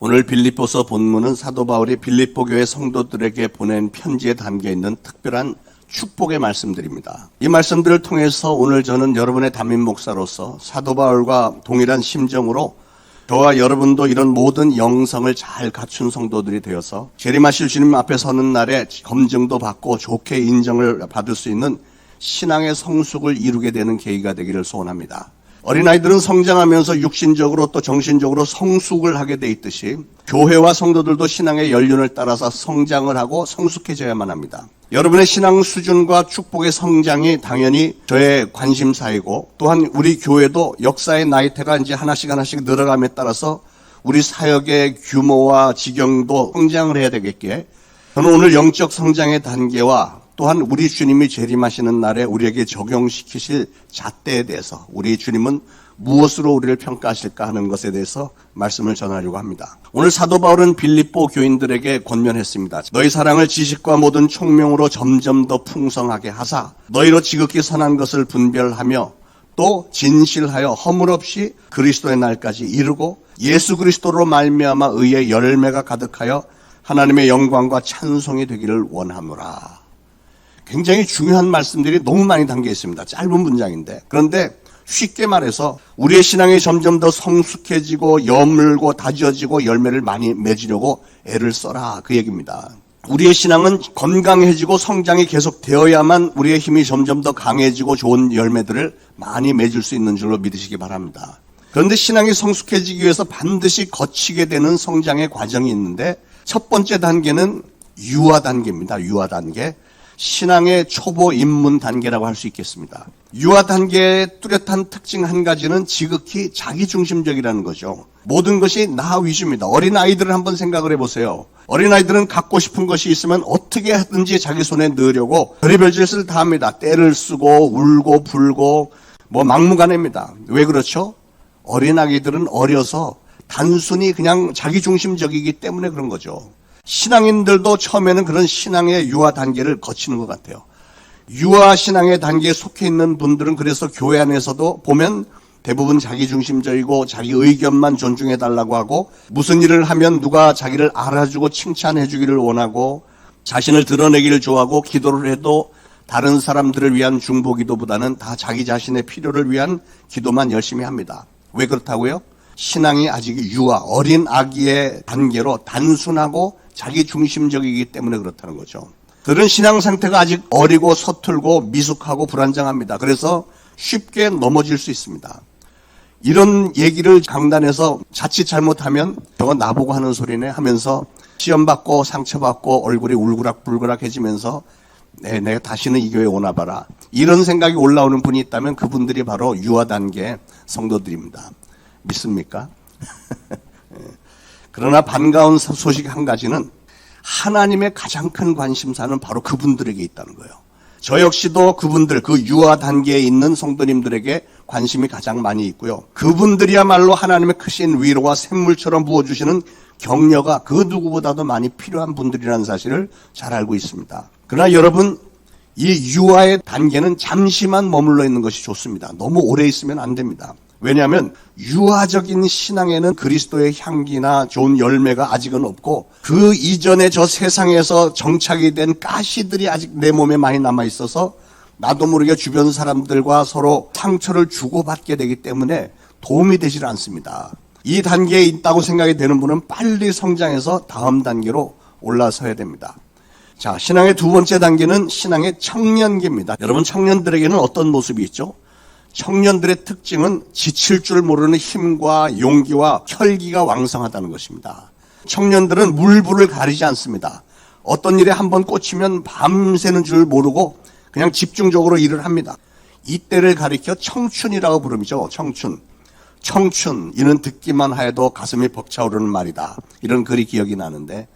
오늘 빌립보서 본문은 사도 바울이 빌립보 교회 성도들에게 보낸 편지에 담겨 있는 특별한 축복의 말씀들입니다. 이 말씀들을 통해서 오늘 저는 여러분의 담임 목사로서 사도 바울과 동일한 심정으로 저와 여러분도 이런 모든 영성을 잘 갖춘 성도들이 되어서 재림하실 주님 앞에 서는 날에 검증도 받고 좋게 인정을 받을 수 있는 신앙의 성숙을 이루게 되는 계기가 되기를 소원합니다. 어린아이들은 성장하면서 육신적으로 또 정신적으로 성숙을 하게 돼 있듯이 교회와 성도들도 신앙의 연륜을 따라서 성장을 하고 성숙해져야만 합니다. 여러분의 신앙 수준과 축복의 성장이 당연히 저의 관심사이고, 또한 우리 교회도 역사의 나이테가 이제 하나씩 늘어감에 따라서 우리 사역의 규모와 지경도 성장을 해야 되겠기에 저는 오늘 영적 성장의 단계와 또한 우리 주님이 재림하시는 날에 우리에게 적용시키실 잣대에 대해서 우리 주님은 무엇으로 우리를 평가하실까 하는 것에 대해서 말씀을 전하려고 합니다. 오늘 사도 바울은 빌립보 교인들에게 권면했습니다. 너희 사랑을 지식과 모든 총명으로 점점 더 풍성하게 하사 너희로 지극히 선한 것을 분별하며 또 진실하여 허물 없이 그리스도의 날까지 이루고 예수 그리스도로 말미암아 의의 열매가 가득하여 하나님의 영광과 찬송이 되기를 원하노라. 굉장히 중요한 말씀들이 너무 많이 담겨 있습니다. 짧은 문장인데, 그런데 쉽게 말해서 우리의 신앙이 점점 더 성숙해지고 여물고 다져지고 열매를 많이 맺으려고 애를 써라, 그 얘기입니다. 우리의 신앙은 건강해지고 성장이 계속 되어야만 우리의 힘이 점점 더 강해지고 좋은 열매들을 많이 맺을 수 있는 줄로 믿으시기 바랍니다. 그런데 신앙이 성숙해지기 위해서 반드시 거치게 되는 성장의 과정이 있는데, 첫 번째 단계는 유아 단계입니다. 유아 단계. 신앙의 초보 입문 단계라고 할 수 있겠습니다. 유아 단계의 뚜렷한 특징 한 가지는 지극히 자기중심적이라는 거죠. 모든 것이 나 위주입니다. 어린아이들을 한번 생각을 해보세요. 어린아이들은 갖고 싶은 것이 있으면 어떻게 하든지 자기 손에 넣으려고 별의별 짓을 다 합니다. 떼를 쓰고 울고 불고 막무가내입니다. 왜 그렇죠? 어린아이들은 어려서 단순히 그냥 자기중심적이기 때문에 그런 거죠. 신앙인들도 처음에는 그런 신앙의 유아 단계를 거치는 것 같아요. 유아 신앙의 단계에 속해 있는 분들은 그래서 교회 안에서도 보면 대부분 자기중심적이고 자기 의견만 존중해달라고 하고, 무슨 일을 하면 누가 자기를 알아주고 칭찬해주기를 원하고, 자신을 드러내기를 좋아하고, 기도를 해도 다른 사람들을 위한 중보기도보다는 다 자기 자신의 필요를 위한 기도만 열심히 합니다. 왜 그렇다고요? 신앙이 아직 유아, 어린 아기의 단계로 단순하고 자기중심적이기 때문에 그렇다는 거죠. 그런 신앙 상태가 아직 어리고 서툴고 미숙하고 불안정합니다. 그래서 쉽게 넘어질 수 있습니다. 이런 얘기를 강단에서 자칫 잘못하면 저거 나보고 하는 소리네 하면서 시험받고 상처받고 얼굴이 울그락불그락해지면서 내가 다시는 이 교회에 오나 봐라, 이런 생각이 올라오는 분이 있다면 그분들이 바로 유아 단계 성도들입니다. 믿습니까? 그러나 반가운 소식 한 가지는 하나님의 가장 큰 관심사는 바로 그분들에게 있다는 거예요. 저 역시도 그분들, 그 유아 단계에 있는 성도님들에게 관심이 가장 많이 있고요. 그분들이야말로 하나님의 크신 위로와 샘물처럼 부어주시는 격려가 그 누구보다도 많이 필요한 분들이라는 사실을 잘 알고 있습니다. 그러나 여러분, 이 유아의 단계는 잠시만 머물러 있는 것이 좋습니다. 너무 오래 있으면 안 됩니다. 왜냐하면 유아적인 신앙에는 그리스도의 향기나 좋은 열매가 아직은 없고, 그 이전에 저 세상에서 정착이 된 가시들이 아직 내 몸에 많이 남아있어서 나도 모르게 주변 사람들과 서로 상처를 주고받게 되기 때문에 도움이 되질 않습니다. 이 단계에 있다고 생각이 되는 분은 빨리 성장해서 다음 단계로 올라서야 됩니다. 자, 신앙의 두 번째 단계는 신앙의 청년기입니다. 여러분, 청년들에게는 어떤 모습이 있죠? 청년들의 특징은 지칠 줄 모르는 힘과 용기와 혈기가 왕성하다는 것입니다. 청년들은 물불을 가리지 않습니다. 어떤 일에 한번 꽂히면 밤새는 줄 모르고 그냥 집중적으로 일을 합니다. 이때를 가리켜 청춘이라고 부르죠. 청춘, 이는 듣기만 하여도 가슴이 벅차오르는 말이다. 이런 글이 기억이 나는데,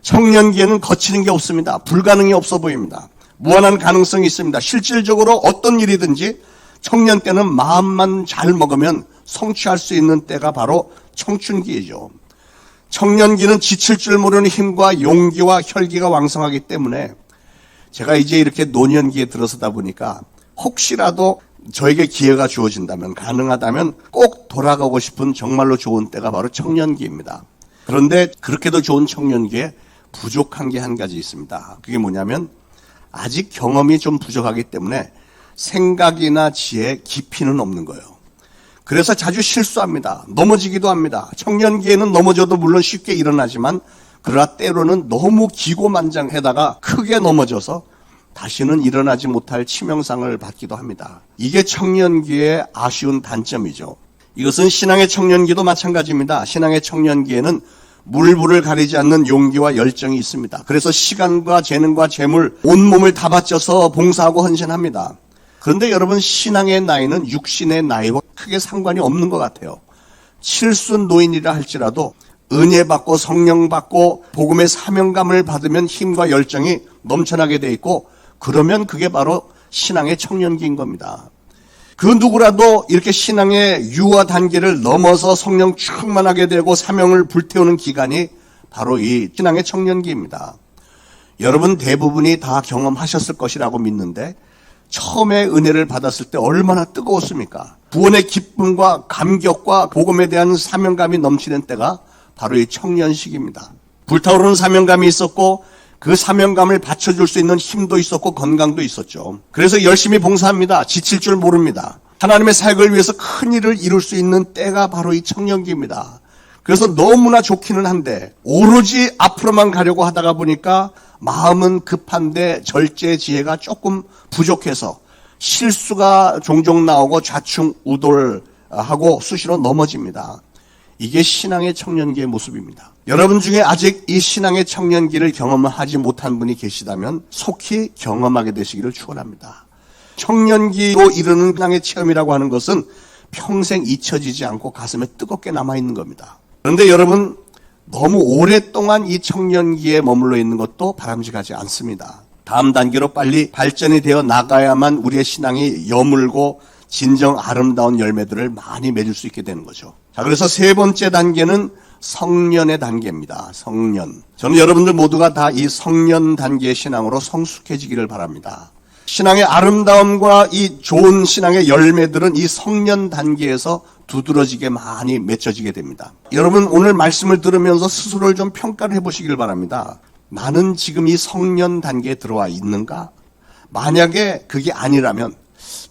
청년기에는 거치는 게 없습니다. 불가능이 없어 보입니다. 무한한 가능성이 있습니다. 실질적으로 어떤 일이든지 청년 때는 마음만 잘 먹으면 성취할 수 있는 때가 바로 청춘기이죠. 청년기는 지칠 줄 모르는 힘과 용기와 혈기가 왕성하기 때문에 제가 이제 이렇게 노년기에 들어서다 보니까 혹시라도 저에게 기회가 주어진다면, 가능하다면 꼭 돌아가고 싶은 정말로 좋은 때가 바로 청년기입니다. 그런데 그렇게도 좋은 청년기에 부족한 게 한 가지 있습니다. 그게 뭐냐면 아직 경험이 좀 부족하기 때문에 생각이나 지혜, 깊이는 없는 거예요. 그래서 자주 실수합니다. 넘어지기도 합니다. 청년기에는 넘어져도 물론 쉽게 일어나지만 그러나 때로는 너무 기고만장하다가 크게 넘어져서 다시는 일어나지 못할 치명상을 받기도 합니다. 이게 청년기의 아쉬운 단점이죠. 이것은 신앙의 청년기도 마찬가지입니다. 신앙의 청년기에는 물불을 가리지 않는 용기와 열정이 있습니다. 그래서 시간과 재능과 재물, 온몸을 다 바쳐서 봉사하고 헌신합니다. 그런데 여러분, 신앙의 나이는 육신의 나이와 크게 상관이 없는 것 같아요. 칠순 노인이라 할지라도 은혜 받고 성령 받고 복음의 사명감을 받으면 힘과 열정이 넘쳐나게 돼 있고, 그러면 그게 바로 신앙의 청년기인 겁니다. 그 누구라도 이렇게 신앙의 유아 단계를 넘어서 성령 충만하게 되고 사명을 불태우는 기간이 바로 이 신앙의 청년기입니다. 여러분 대부분이 다 경험하셨을 것이라고 믿는데 처음에 은혜를 받았을 때 얼마나 뜨거웠습니까? 구원의 기쁨과 감격과 복음에 대한 사명감이 넘치는 때가 바로 이 청년식입니다. 불타오르는 사명감이 있었고 그 사명감을 받쳐줄 수 있는 힘도 있었고 건강도 있었죠. 그래서 열심히 봉사합니다. 지칠 줄 모릅니다. 하나님의 사역을 위해서 큰 일을 이룰 수 있는 때가 바로 이 청년기입니다. 그래서 너무나 좋기는 한데 오로지 앞으로만 가려고 하다가 보니까 마음은 급한데 절제 지혜가 조금 부족해서 실수가 종종 나오고 좌충우돌하고 수시로 넘어집니다. 이게 신앙의 청년기의 모습입니다. 여러분 중에 아직 이 신앙의 청년기를 경험하지 못한 분이 계시다면 속히 경험하게 되시기를 축원합니다. 청년기로 이르는 신앙의 체험이라고 하는 것은 평생 잊혀지지 않고 가슴에 뜨겁게 남아있는 겁니다. 그런데 여러분, 너무 오랫동안 이 청년기에 머물러 있는 것도 바람직하지 않습니다. 다음 단계로 빨리 발전이 되어 나가야만 우리의 신앙이 여물고 진정 아름다운 열매들을 많이 맺을 수 있게 되는 거죠. 자, 그래서 세 번째 단계는 성년의 단계입니다. 성년. 저는 여러분들 모두가 다 이 성년 단계의 신앙으로 성숙해지기를 바랍니다. 신앙의 아름다움과 이 좋은 신앙의 열매들은 이 성년 단계에서 두드러지게 많이 맺혀지게 됩니다. 여러분 오늘 말씀을 들으면서 스스로를 좀 평가를 해보시길 바랍니다. 나는 지금 이 성년 단계에 들어와 있는가? 만약에 그게 아니라면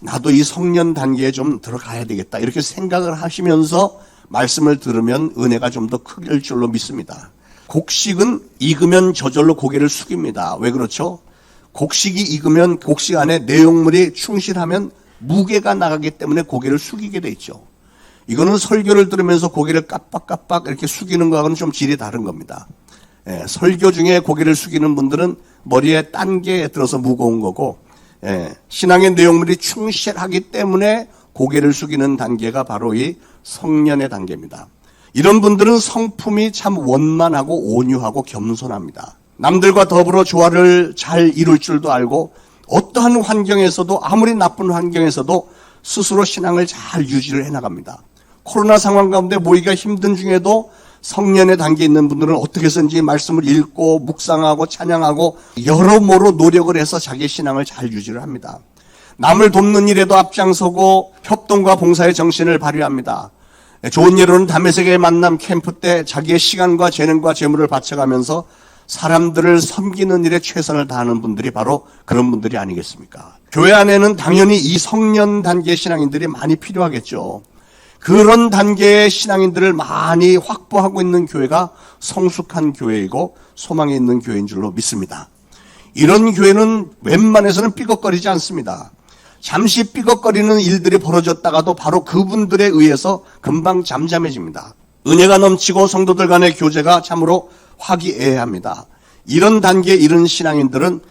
나도 이 성년 단계에 좀 들어가야 되겠다 이렇게 생각을 하시면서 말씀을 들으면 은혜가 좀 더 크길 줄로 믿습니다. 곡식은 익으면 저절로 고개를 숙입니다. 왜 그렇죠? 곡식이 익으면 곡식 안에 내용물이 충실하면 무게가 나가기 때문에 고개를 숙이게 돼 있죠. 이거는 설교를 들으면서 고개를 깜빡깜빡 이렇게 숙이는 거하고는 좀 질이 다른 겁니다. 설교 중에 고개를 숙이는 분들은 머리에 딴 게 들어서 무거운 거고, 신앙의 내용물이 충실하기 때문에 고개를 숙이는 단계가 바로 이 성년의 단계입니다. 이런 분들은 성품이 참 원만하고 온유하고 겸손합니다. 남들과 더불어 조화를 잘 이룰 줄도 알고 어떠한 환경에서도 아무리 나쁜 환경에서도 스스로 신앙을 잘 유지를 해나갑니다. 코로나 상황 가운데 모이기가 힘든 중에도 성년의 단계에 있는 분들은 어떻게 해서든지 말씀을 읽고 묵상하고 찬양하고 여러모로 노력을 해서 자기의 신앙을 잘 유지를 합니다. 남을 돕는 일에도 앞장서고 협동과 봉사의 정신을 발휘합니다. 좋은 예로는 다메섹의 만남 캠프 때 자기의 시간과 재능과 재물을 바쳐가면서 사람들을 섬기는 일에 최선을 다하는 분들이 바로 그런 분들이 아니겠습니까? 교회 안에는 당연히 이 성년 단계의 신앙인들이 많이 필요하겠죠. 그런 단계의 신앙인들을 많이 확보하고 있는 교회가 성숙한 교회이고 소망이 있는 교회인 줄로 믿습니다. 이런 교회는 웬만해서는 삐걱거리지 않습니다. 잠시 삐걱거리는 일들이 벌어졌다가도 바로 그분들에 의해서 금방 잠잠해집니다. 은혜가 넘치고 성도들 간의 교제가 참으로 화기애애합니다. 이런 단계에 이른 신앙인들은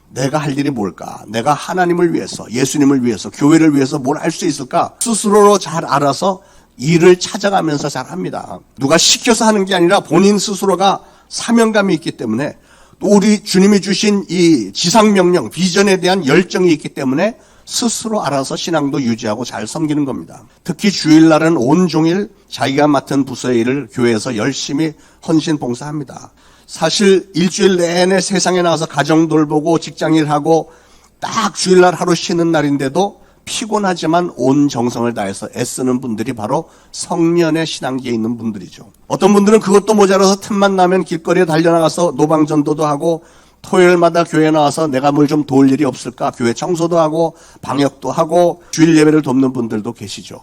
내가 할 일이 뭘까? 내가 하나님을 위해서, 예수님을 위해서, 교회를 위해서 뭘 할 수 있을까? 스스로 잘 알아서 일을 찾아가면서 잘 합니다. 누가 시켜서 하는 게 아니라 본인 스스로가 사명감이 있기 때문에 또 우리 주님이 주신 이 지상명령, 비전에 대한 열정이 있기 때문에 스스로 알아서 신앙도 유지하고 잘 섬기는 겁니다. 특히 주일날은 온종일 자기가 맡은 부서의 일을 교회에서 열심히 헌신 봉사합니다. 사실 일주일 내내 세상에 나가서 가정 돌보고 직장일하고 딱 주일날 하루 쉬는 날인데도 피곤하지만 온 정성을 다해서 애쓰는 분들이 바로 성년의 신앙기에 있는 분들이죠. 어떤 분들은 그것도 모자라서 틈만 나면 길거리에 달려나가서 노방전도도 하고 토요일마다 교회에 나와서 내가 뭘 좀 도울 일이 없을까 교회 청소도 하고 방역도 하고 주일 예배를 돕는 분들도 계시죠.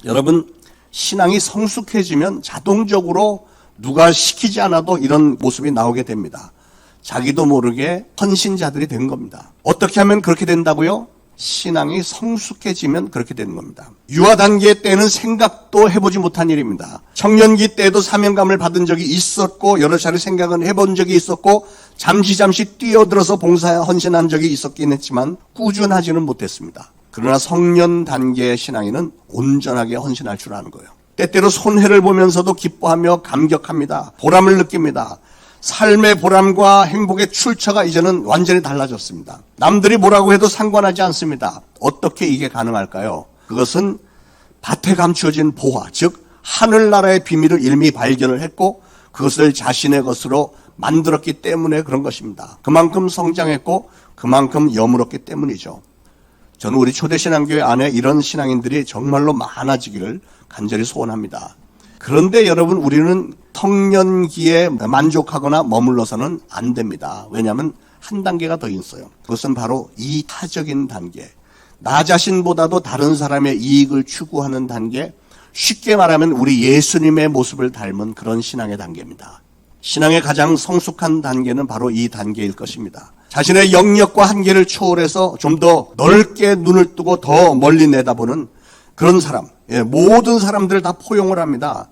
여러분, 신앙이 성숙해지면 자동적으로 누가 시키지 않아도 이런 모습이 나오게 됩니다. 자기도 모르게 헌신자들이 된 겁니다. 어떻게 하면 그렇게 된다고요? 신앙이 성숙해지면 그렇게 되는 겁니다. 유아 단계 때는 생각도 해보지 못한 일입니다. 청년기 때에도 사명감을 받은 적이 있었고 여러 차례 생각은 해본 적이 있었고 잠시 뛰어들어서 봉사에 헌신한 적이 있었긴 했지만 꾸준하지는 못했습니다. 그러나 성년 단계의 신앙인은 온전하게 헌신할 줄 아는 거예요. 때때로 손해를 보면서도 기뻐하며 감격합니다. 보람을 느낍니다. 삶의 보람과 행복의 출처가 이제는 완전히 달라졌습니다. 남들이 뭐라고 해도 상관하지 않습니다. 어떻게 이게 가능할까요? 그것은 밭에 감추어진 보화, 즉 하늘나라의 비밀을 이미 발견을 했고 그것을 자신의 것으로 만들었기 때문에 그런 것입니다. 그만큼 성장했고 그만큼 여물었기 때문이죠. 저는 우리 초대신앙교회 안에 이런 신앙인들이 정말로 많아지기를 간절히 소원합니다. 그런데 여러분, 우리는 청년기에 만족하거나 머물러서는 안 됩니다. 왜냐하면 한 단계가 더 있어요. 그것은 바로 이타적인 단계. 나 자신보다도 다른 사람의 이익을 추구하는 단계. 쉽게 말하면 우리 예수님의 모습을 닮은 그런 신앙의 단계입니다. 신앙의 가장 성숙한 단계는 바로 이 단계일 것입니다. 자신의 영역과 한계를 초월해서 좀 더 넓게 눈을 뜨고 더 멀리 내다보는 그런 사람, 모든 사람들을 다 포용을 합니다.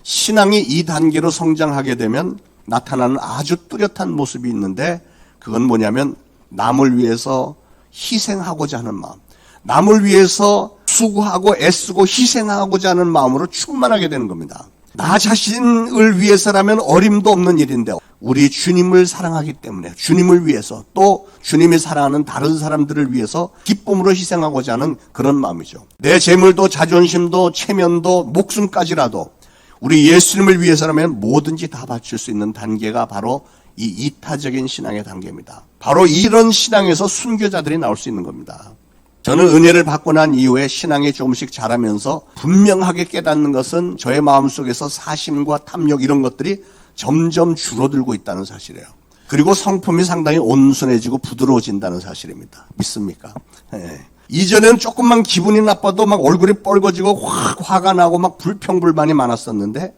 신앙이 이 단계로 성장하게 되면 나타나는 아주 뚜렷한 모습이 있는데 그건 뭐냐면 남을 위해서 희생하고자 하는 마음, 남을 위해서 수고하고 애쓰고 희생하고자 하는 마음으로 충만하게 되는 겁니다. 나 자신을 위해서라면 어림도 없는 일인데 우리 주님을 사랑하기 때문에 주님을 위해서 또 주님이 사랑하는 다른 사람들을 위해서 기쁨으로 희생하고자 하는 그런 마음이죠. 내 재물도 자존심도 체면도 목숨까지라도 우리 예수님을 위해서라면 뭐든지 다 바칠 수 있는 단계가 바로 이 이타적인 신앙의 단계입니다. 바로 이런 신앙에서 순교자들이 나올 수 있는 겁니다. 저는 은혜를 받고 난 이후에 신앙이 조금씩 자라면서 분명하게 깨닫는 것은 저의 마음속에서 사심과 탐욕 이런 것들이 점점 줄어들고 있다는 사실이에요. 그리고 성품이 상당히 온순해지고 부드러워진다는 사실입니다. 믿습니까? 네. 이전에는 조금만 기분이 나빠도 막 얼굴이 뻘거지고 화가 나고 막 불평불만이 많았었는데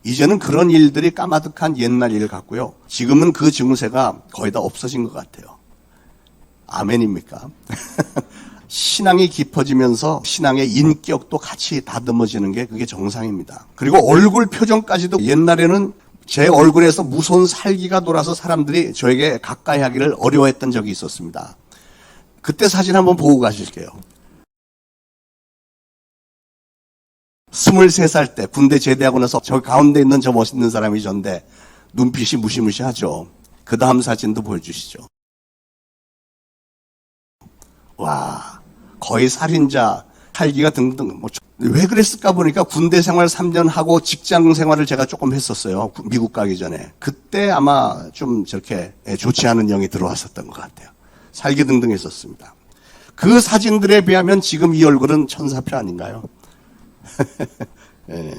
이제는 그런 일들이 까마득한 옛날 일 같고요. 지금은 그 증세가 거의 다 없어진 것 같아요. 아멘입니까? 신앙이 깊어지면서 신앙의 인격도 같이 다듬어지는 게 그게 정상입니다. 그리고 얼굴 표정까지도 옛날에는 제 얼굴에서 무서운 살기가 돌아서 사람들이 저에게 가까이 하기를 어려워했던 적이 있었습니다. 그때 사진 한번 보고 가실게요. 23살 때 군대 제대하고 나서 저 가운데 있는 저 멋있는 사람이 전데 눈빛이 무시무시하죠. 그 다음 사진도 보여주시죠. 와, 거의 살인자, 살기가 등등. 왜 그랬을까 보니까 군대 생활 3년 하고 직장 생활을 제가 조금 했었어요. 미국 가기 전에. 그때 아마 좀 저렇게 좋지 않은 영이 들어왔었던 것 같아요. 살기 등등했었습니다. 그 사진들에 비하면 지금 이 얼굴은 천사표 아닌가요? 네.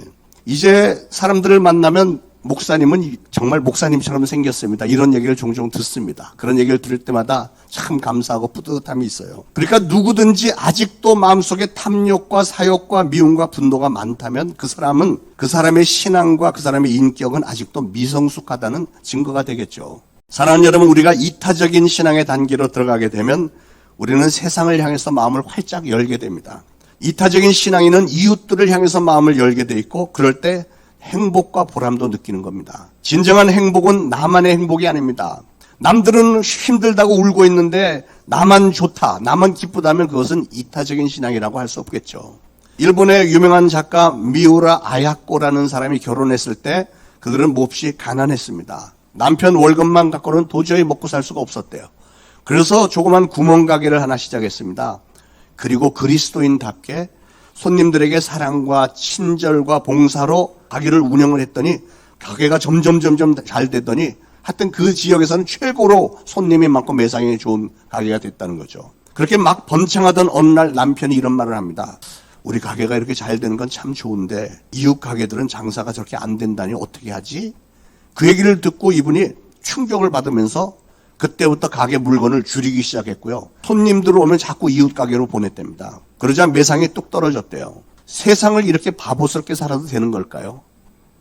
이제 사람들을 만나면 목사님은 정말 목사님처럼 생겼습니다. 이런 얘기를 종종 듣습니다. 그런 얘기를 들을 때마다 참 감사하고 뿌듯함이 있어요. 그러니까 누구든지 아직도 마음속에 탐욕과 사욕과 미움과 분노가 많다면 그 사람은 그 사람의 신앙과 그 사람의 인격은 아직도 미성숙하다는 증거가 되겠죠. 사랑하는 여러분, 우리가 이타적인 신앙의 단계로 들어가게 되면 우리는 세상을 향해서 마음을 활짝 열게 됩니다. 이타적인 신앙인은 이웃들을 향해서 마음을 열게 돼 있고 그럴 때 행복과 보람도 느끼는 겁니다. 진정한 행복은 나만의 행복이 아닙니다. 남들은 힘들다고 울고 있는데 나만 좋다, 나만 기쁘다면 그것은 이타적인 신앙이라고 할 수 없겠죠. 일본의 유명한 작가 미우라 아야코라는 사람이 결혼했을 때 그들은 몹시 가난했습니다. 남편 월급만 갖고는 도저히 먹고 살 수가 없었대요. 그래서 조그만 구멍가게를 하나 시작했습니다. 그리고 그리스도인답게 손님들에게 사랑과 친절과 봉사로 가게를 운영을 했더니 가게가 점점 잘 되더니 하여튼 그 지역에서는 최고로 손님이 많고 매상이 좋은 가게가 됐다는 거죠. 그렇게 막 번창하던 어느 날 남편이 이런 말을 합니다. 우리 가게가 이렇게 잘 되는 건 참 좋은데 이웃 가게들은 장사가 저렇게 안 된다니 어떻게 하지? 그 얘기를 듣고 이분이 충격을 받으면서 그때부터 가게 물건을 줄이기 시작했고요. 손님들 오면 자꾸 이웃 가게로 보냈답니다. 그러자 매상이 뚝 떨어졌대요. 세상을 이렇게 바보스럽게 살아도 되는 걸까요?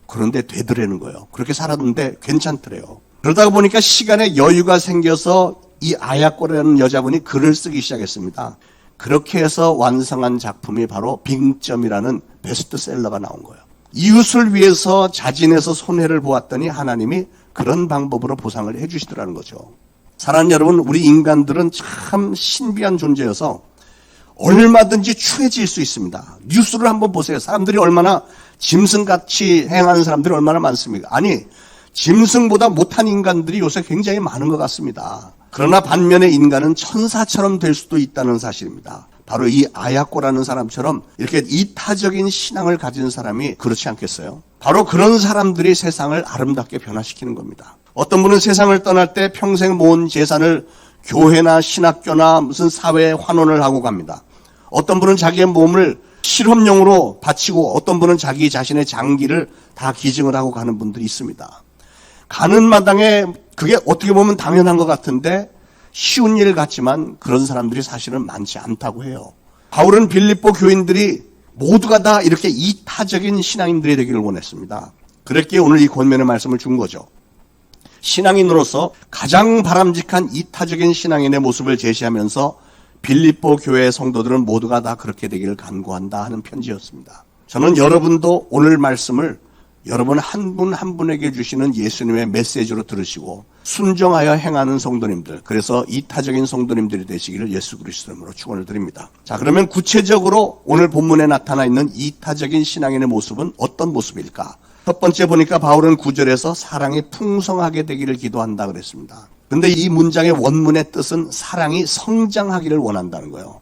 그런데 되더라는 거예요. 그렇게 살았는데 괜찮더래요. 그러다 보니까 시간에 여유가 생겨서 이 아야코라는 여자분이 글을 쓰기 시작했습니다. 그렇게 해서 완성한 작품이 바로 빙점이라는 베스트셀러가 나온 거예요. 이웃을 위해서 자진해서 손해를 보았더니 하나님이 그런 방법으로 보상을 해 주시더라는 거죠. 사랑하는 여러분, 우리 인간들은 참 신비한 존재여서 얼마든지 추해질 수 있습니다. 뉴스를 한번 보세요. 사람들이 얼마나 짐승같이 행하는 사람들이 얼마나 많습니까? 아니, 짐승보다 못한 인간들이 요새 굉장히 많은 것 같습니다. 그러나 반면에 인간은 천사처럼 될 수도 있다는 사실입니다. 바로 이 아야코라는 사람처럼 이렇게 이타적인 신앙을 가진 사람이 그렇지 않겠어요? 바로 그런 사람들이 세상을 아름답게 변화시키는 겁니다. 어떤 분은 세상을 떠날 때 평생 모은 재산을 교회나 신학교나 무슨 사회에 환원을 하고 갑니다. 어떤 분은 자기의 몸을 실험용으로 바치고 어떤 분은 자기 자신의 장기를 다 기증을 하고 가는 분들이 있습니다. 가는 마당에 그게 어떻게 보면 당연한 것 같은데 쉬운 일 같지만 그런 사람들이 사실은 많지 않다고 해요. 바울은 빌립보 교인들이 모두가 다 이렇게 이타적인 신앙인들이 되기를 원했습니다. 그랬기에 오늘 이 권면의 말씀을 준 거죠. 신앙인으로서 가장 바람직한 이타적인 신앙인의 모습을 제시하면서 빌립보 교회 성도들은 모두가 다 그렇게 되기를 간구한다 하는 편지였습니다. 저는 여러분도 오늘 말씀을 여러분 한 분 한 분에게 주시는 예수님의 메시지로 들으시고 순종하여 행하는 성도님들, 그래서 이타적인 성도님들이 되시기를 예수 그리스도 이름으로 축원을 드립니다. 자, 그러면 구체적으로 오늘 본문에 나타나 있는 이타적인 신앙인의 모습은 어떤 모습일까? 첫 번째 보니까 바울은 9절에서 사랑이 풍성하게 되기를 기도한다 그랬습니다. 근데 이 문장의 원문의 뜻은 사랑이 성장하기를 원한다는 거예요.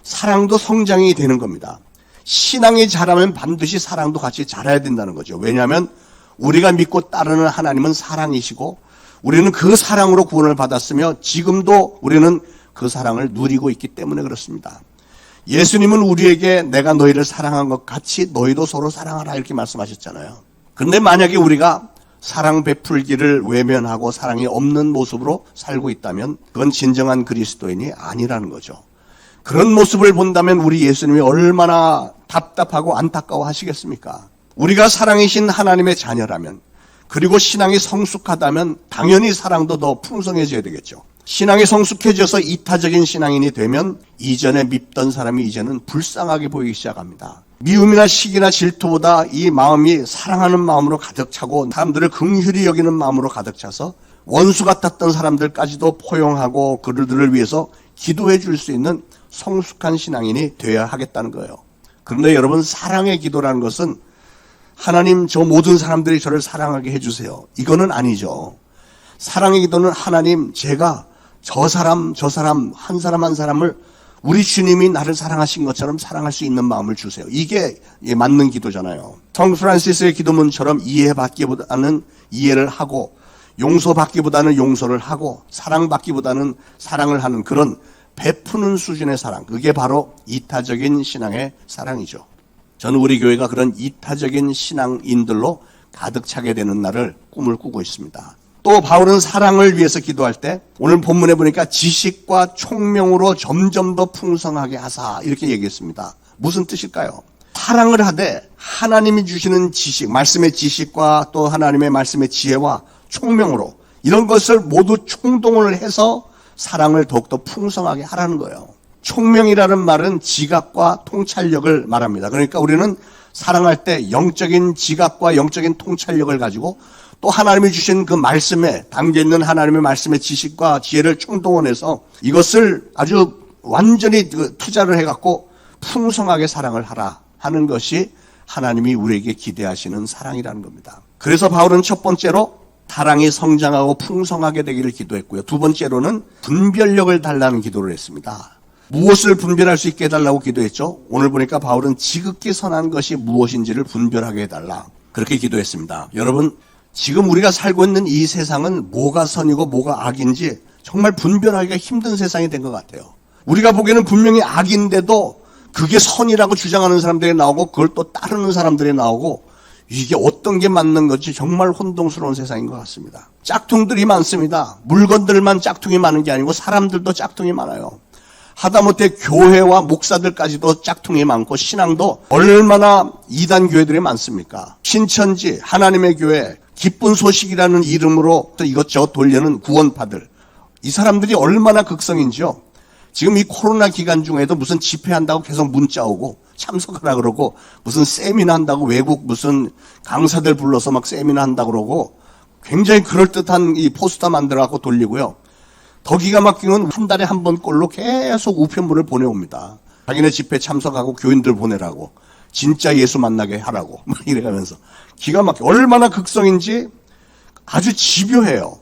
사랑도 성장이 되는 겁니다. 신앙이 자라면 반드시 사랑도 같이 자라야 된다는 거죠. 왜냐하면 우리가 믿고 따르는 하나님은 사랑이시고 우리는 그 사랑으로 구원을 받았으며 지금도 우리는 그 사랑을 누리고 있기 때문에 그렇습니다. 예수님은 우리에게 내가 너희를 사랑한 것 같이 너희도 서로 사랑하라 이렇게 말씀하셨잖아요. 그런데 만약에 우리가 사랑 베풀기를 외면하고 사랑이 없는 모습으로 살고 있다면 그건 진정한 그리스도인이 아니라는 거죠. 그런 모습을 본다면 우리 예수님이 얼마나 답답하고 안타까워 하시겠습니까? 우리가 사랑이신 하나님의 자녀라면, 그리고 신앙이 성숙하다면 당연히 사랑도 더 풍성해져야 되겠죠. 신앙이 성숙해져서 이타적인 신앙인이 되면 이전에 밉던 사람이 이제는 불쌍하게 보이기 시작합니다. 미움이나 시기나 질투보다 이 마음이 사랑하는 마음으로 가득 차고 사람들을 긍휼히 여기는 마음으로 가득 차서 원수 같았던 사람들까지도 포용하고 그들을 위해서 기도해 줄 수 있는 성숙한 신앙인이 되어야 하겠다는 거예요. 그런데 여러분, 사랑의 기도라는 것은 하나님 저 모든 사람들이 저를 사랑하게 해주세요, 이거는 아니죠. 사랑의 기도는 하나님 제가 저 사람 한 사람 한 사람을 우리 주님이 나를 사랑하신 것처럼 사랑할 수 있는 마음을 주세요. 이게 맞는 기도잖아요. 성 프란시스의 기도문처럼 이해받기보다는 이해를 하고 용서받기보다는 용서를 하고 사랑받기보다는 사랑을 하는 그런 베푸는 수준의 사랑, 그게 바로 이타적인 신앙의 사랑이죠. 저는 우리 교회가 그런 이타적인 신앙인들로 가득 차게 되는 날을 꿈을 꾸고 있습니다. 또 바울은 사랑을 위해서 기도할 때 오늘 본문에 보니까 지식과 총명으로 점점 더 풍성하게 하사 이렇게 얘기했습니다. 무슨 뜻일까요? 사랑을 하되 하나님이 주시는 지식, 말씀의 지식과 또 하나님의 말씀의 지혜와 총명으로 이런 것을 모두 총동원을 해서 사랑을 더욱더 풍성하게 하라는 거예요. 총명이라는 말은 지각과 통찰력을 말합니다. 그러니까 우리는 사랑할 때 영적인 지각과 영적인 통찰력을 가지고 또 하나님이 주신 그 말씀에 담겨있는 하나님의 말씀의 지식과 지혜를 총동원해서 이것을 아주 완전히 투자를 해갖고 풍성하게 사랑을 하라 하는 것이 하나님이 우리에게 기대하시는 사랑이라는 겁니다. 그래서 바울은 첫 번째로 사랑이 성장하고 풍성하게 되기를 기도했고요. 두 번째로는 분별력을 달라는 기도를 했습니다. 무엇을 분별할 수 있게 해달라고 기도했죠? 오늘 보니까 바울은 지극히 선한 것이 무엇인지를 분별하게 해달라 그렇게 기도했습니다. 여러분, 지금 우리가 살고 있는 이 세상은 뭐가 선이고 뭐가 악인지 정말 분별하기가 힘든 세상이 된 것 같아요. 우리가 보기에는 분명히 악인데도 그게 선이라고 주장하는 사람들이 나오고 그걸 또 따르는 사람들이 나오고 이게 어떤 게 맞는 건지 정말 혼동스러운 세상인 것 같습니다. 짝퉁들이 많습니다. 물건들만 짝퉁이 많은 게 아니고 사람들도 짝퉁이 많아요. 하다못해 교회와 목사들까지도 짝퉁이 많고 신앙도 얼마나 이단 교회들이 많습니까? 신천지, 하나님의 교회, 기쁜 소식이라는 이름으로 또 이것저것 돌려는 구원파들. 이 사람들이 얼마나 극성인지요. 지금 이 코로나 기간 중에도 무슨 집회한다고 계속 문자 오고 참석하라 그러고 무슨 세미나 한다고 외국 무슨 강사들 불러서 막 세미나 한다고 그러고 굉장히 그럴듯한 이 포스터 만들어 갖고 돌리고요. 더 기가 막힌 건 한 달에 한 번 꼴로 계속 우편물을 보내옵니다. 자기네 집회 참석하고 교인들 보내라고 진짜 예수 만나게 하라고 막 이래가면서 기가 막혀. 얼마나 극성인지 아주 집요해요.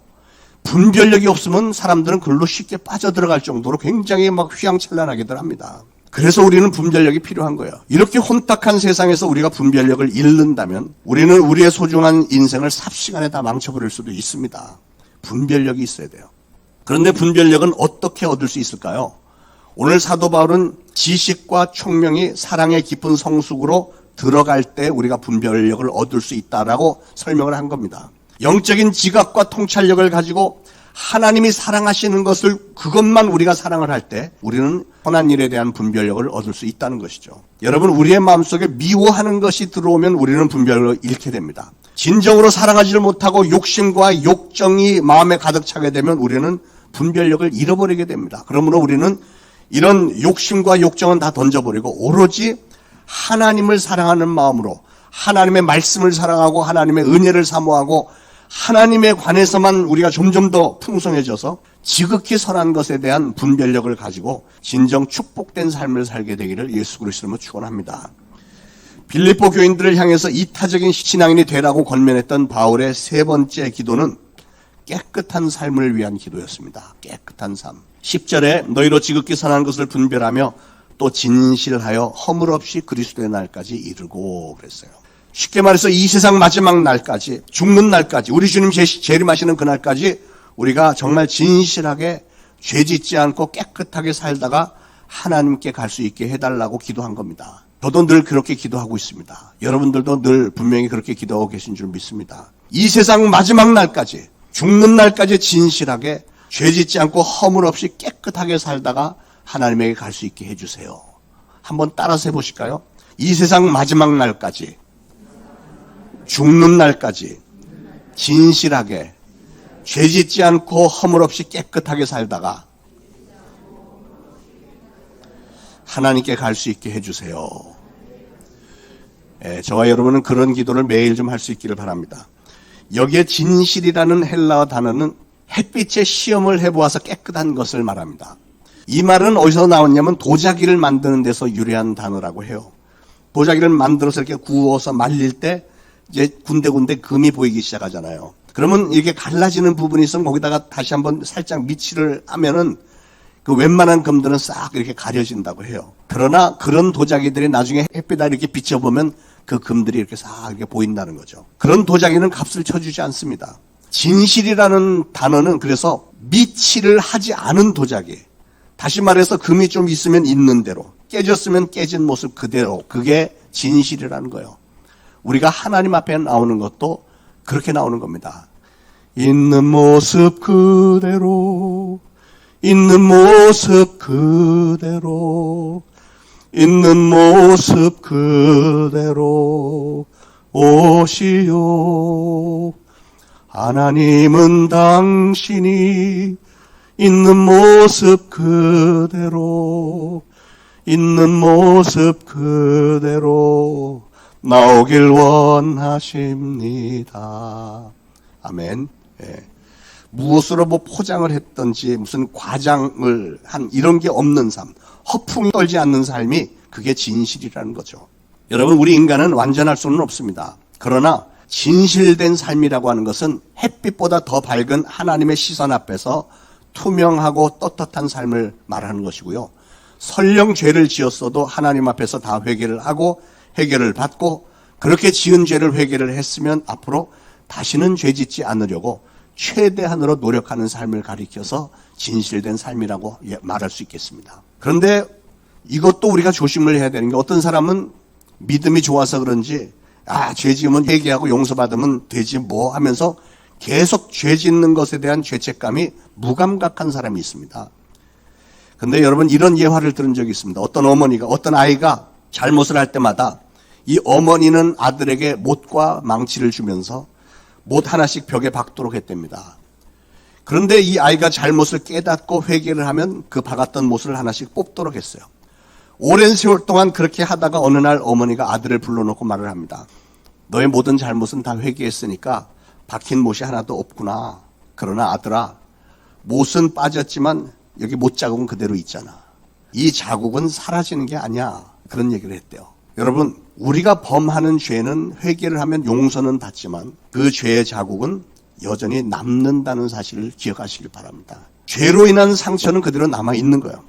분별력이 없으면 사람들은 글로 쉽게 빠져들어갈 정도로 굉장히 막 휘황찬란하게들 합니다. 그래서 우리는 분별력이 필요한 거예요. 이렇게 혼탁한 세상에서 우리가 분별력을 잃는다면 우리는 우리의 소중한 인생을 삽시간에 다 망쳐버릴 수도 있습니다. 분별력이 있어야 돼요. 그런데 분별력은 어떻게 얻을 수 있을까요? 오늘 사도 바울은 지식과 총명이 사랑의 깊은 성숙으로 들어갈 때 우리가 분별력을 얻을 수 있다라고 설명을 한 겁니다. 영적인 지각과 통찰력을 가지고 하나님이 사랑하시는 것을 그것만 우리가 사랑을 할 때 우리는 선한 일에 대한 분별력을 얻을 수 있다는 것이죠. 여러분, 우리의 마음속에 미워하는 것이 들어오면 우리는 분별력을 잃게 됩니다. 진정으로 사랑하지를 못하고 욕심과 욕정이 마음에 가득 차게 되면 우리는 분별력을 잃어버리게 됩니다. 그러므로 우리는 이런 욕심과 욕정은 다 던져버리고 오로지 하나님을 사랑하는 마음으로 하나님의 말씀을 사랑하고 하나님의 은혜를 사모하고 하나님에 관해서만 우리가 점점 더 풍성해져서 지극히 선한 것에 대한 분별력을 가지고 진정 축복된 삶을 살게 되기를 예수 그리스도로 축원합니다. 빌립보 교인들을 향해서 이타적인 신앙인이 되라고 권면했던 바울의 세 번째 기도는 깨끗한 삶을 위한 기도였습니다. 깨끗한 삶. 10절에 너희로 지극히 선한 것을 분별하며 또 진실하여 허물 없이 그리스도의 날까지 이르고 그랬어요. 쉽게 말해서 이 세상 마지막 날까지, 죽는 날까지, 우리 주님 재림하시는 그날까지 우리가 정말 진실하게 죄짓지 않고 깨끗하게 살다가 하나님께 갈 수 있게 해달라고 기도한 겁니다. 저도 늘 그렇게 기도하고 있습니다. 여러분들도 늘 분명히 그렇게 기도하고 계신 줄 믿습니다. 이 세상 마지막 날까지, 죽는 날까지 진실하게 죄짓지 않고 허물 없이 깨끗하게 살다가 하나님에게 갈 수 있게 해주세요. 한번 따라서 해보실까요? 이 세상 마지막 날까지, 죽는 날까지 진실하게 죄짓지 않고 허물 없이 깨끗하게 살다가 하나님께 갈 수 있게 해주세요. 저와 여러분은 그런 기도를 매일 좀 할 수 있기를 바랍니다. 여기에 진실이라는 헬라어 단어는 햇빛에 시험을 해보아서 깨끗한 것을 말합니다. 이 말은 어디서 나왔냐면 도자기를 만드는 데서 유래한 단어라고 해요. 도자기를 만들어서 이렇게 구워서 말릴 때 이제 군데군데 금이 보이기 시작하잖아요. 그러면 이렇게 갈라지는 부분이 있으면 거기다가 다시 한번 살짝 미치를 하면은 그 웬만한 금들은 싹 이렇게 가려진다고 해요. 그러나 그런 도자기들이 나중에 햇빛에 이렇게 비춰보면 그 금들이 이렇게 싹 이렇게 보인다는 거죠. 그런 도자기는 값을 쳐주지 않습니다. 진실이라는 단어는 그래서 미치를 하지 않은 도자기. 다시 말해서 금이 좀 있으면 있는 대로, 깨졌으면 깨진 모습 그대로, 그게 진실이라는 거예요. 우리가 하나님 앞에 나오는 것도 그렇게 나오는 겁니다. 있는 모습 그대로, 있는 모습 그대로, 있는 모습 그대로 오시오. 하나님은 당신이 있는 모습 그대로, 있는 모습 그대로 나오길 원하십니다. 아멘. 무엇으로 뭐 포장을 했던지 무슨 과장을 한 이런 게 없는 삶, 허풍이 떨지 않는 삶이 그게 진실이라는 거죠. 여러분, 우리 인간은 완전할 수는 없습니다. 그러나 진실된 삶이라고 하는 것은 햇빛보다 더 밝은 하나님의 시선 앞에서 투명하고 떳떳한 삶을 말하는 것이고요. 설령 죄를 지었어도 하나님 앞에서 다 회개를 하고 해결을 받고 그렇게 지은 죄를 회개를 했으면 앞으로 다시는 죄 짓지 않으려고 최대한으로 노력하는 삶을 가리켜서 진실된 삶이라고 말할 수 있겠습니다. 그런데 이것도 우리가 조심을 해야 되는 게, 어떤 사람은 믿음이 좋아서 그런지 죄 지으면 회개하고 용서받으면 되지 뭐 하면서 계속 죄 짓는 것에 대한 죄책감이 무감각한 사람이 있습니다. 근데 여러분, 이런 예화를 들은 적이 있습니다. 어떤 아이가 잘못을 할 때마다 이 어머니는 아들에게 못과 망치를 주면서 못 하나씩 벽에 박도록 했답니다. 그런데 이 아이가 잘못을 깨닫고 회개를 하면 그 박았던 못을 하나씩 뽑도록 했어요. 오랜 세월 동안 그렇게 하다가 어느 날 어머니가 아들을 불러놓고 말을 합니다. 너의 모든 잘못은 다 회개했으니까 박힌 못이 하나도 없구나. 그러나 아들아, 못은 빠졌지만 여기 못 자국은 그대로 있잖아. 이 자국은 사라지는 게 아니야. 그런 얘기를 했대요. 여러분, 우리가 범하는 죄는 회개를 하면 용서는 받지만 그 죄의 자국은 여전히 남는다는 사실을 기억하시길 바랍니다. 죄로 인한 상처는 그대로 남아있는 거예요.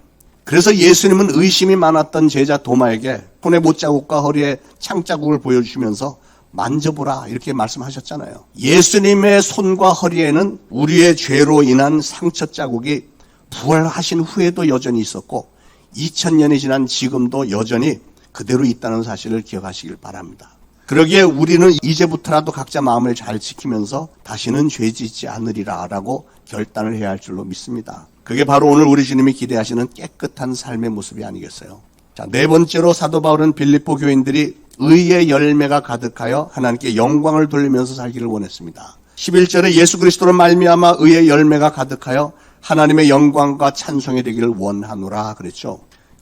그래서 예수님은 의심이 많았던 제자 도마에게 손에 못자국과 허리에 창자국을 보여주시면서 만져보라 이렇게 말씀하셨잖아요. 예수님의 손과 허리에는 우리의 죄로 인한 상처 자국이 부활하신 후에도 여전히 있었고 2000년이 지난 지금도 여전히 그대로 있다는 사실을 기억하시길 바랍니다. 그러기에 우리는 이제부터라도 각자 마음을 잘 지키면서 다시는 죄 짓지 않으리라 라고 결단을 해야 할 줄로 믿습니다. 그게 바로 오늘 우리 주님이 기대하시는 깨끗한 삶의 모습이 아니겠어요. 자, 네 번째로 사도 바울은 빌립보 교인들이 의의 열매가 가득하여 하나님께 영광을 돌리면서 살기를 원했습니다. 11절에 예수 그리스도로 말미암아 의의 열매가 가득하여 하나님의 영광과 찬송이 되기를 원하노라 그랬죠.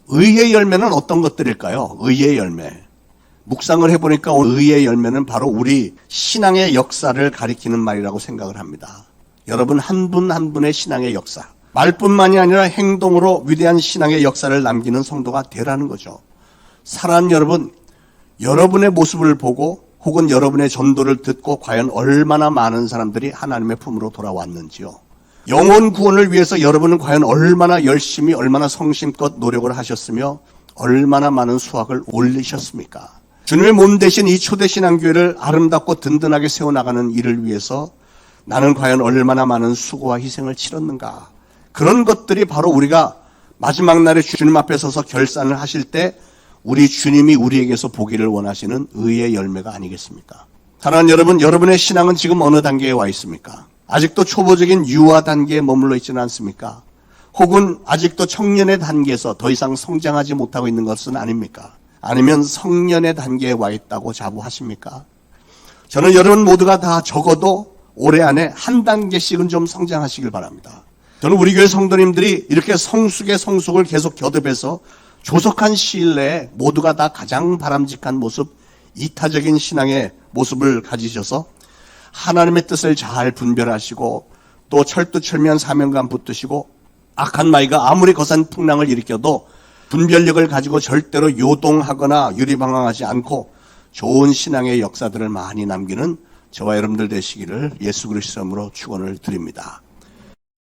의의 열매는 어떤 것들일까요? 의의 열매. 묵상을 해보니까 의의 열매는 바로 우리 신앙의 역사를 가리키는 말이라고 생각을 합니다. 여러분, 한 분 한 분의 신앙의 역사, 말뿐만이 아니라 행동으로 위대한 신앙의 역사를 남기는 성도가 되라는 거죠. 사랑하는 여러분, 여러분의 모습을 보고 혹은 여러분의 전도를 듣고 과연 얼마나 많은 사람들이 하나님의 품으로 돌아왔는지요. 영혼 구원을 위해서 여러분은 과연 얼마나 열심히, 얼마나 성심껏 노력을 하셨으며 얼마나 많은 수확을 올리셨습니까? 주님의 몸 대신 이 초대신앙교회를 아름답고 든든하게 세워나가는 일을 위해서 나는 과연 얼마나 많은 수고와 희생을 치렀는가? 그런 것들이 바로 우리가 마지막 날에 주님 앞에 서서 결산을 하실 때 우리 주님이 우리에게서 보기를 원하시는 의의 열매가 아니겠습니까? 사랑하는 여러분, 여러분의 신앙은 지금 어느 단계에 와 있습니까? 아직도 초보적인 유아 단계에 머물러 있지는 않습니까? 혹은 아직도 청년의 단계에서 더 이상 성장하지 못하고 있는 것은 아닙니까? 아니면 성년의 단계에 와 있다고 자부하십니까? 저는 여러분 모두가 다 적어도 올해 안에 한 단계씩은 좀 성장하시길 바랍니다. 저는 우리 교회 성도님들이 이렇게 성숙의 성숙을 계속 겨듭해서 조속한 시일 내에 모두가 다 가장 바람직한 모습, 이타적인 신앙의 모습을 가지셔서 하나님의 뜻을 잘 분별하시고 또 철두철미한 사명감 붙드시고 악한 마귀가 아무리 거센 풍랑을 일으켜도 분별력을 가지고 절대로 요동하거나 유리방황하지 않고 좋은 신앙의 역사들을 많이 남기는 저와 여러분들 되시기를 예수 그리스도 이름으로 축원을 드립니다.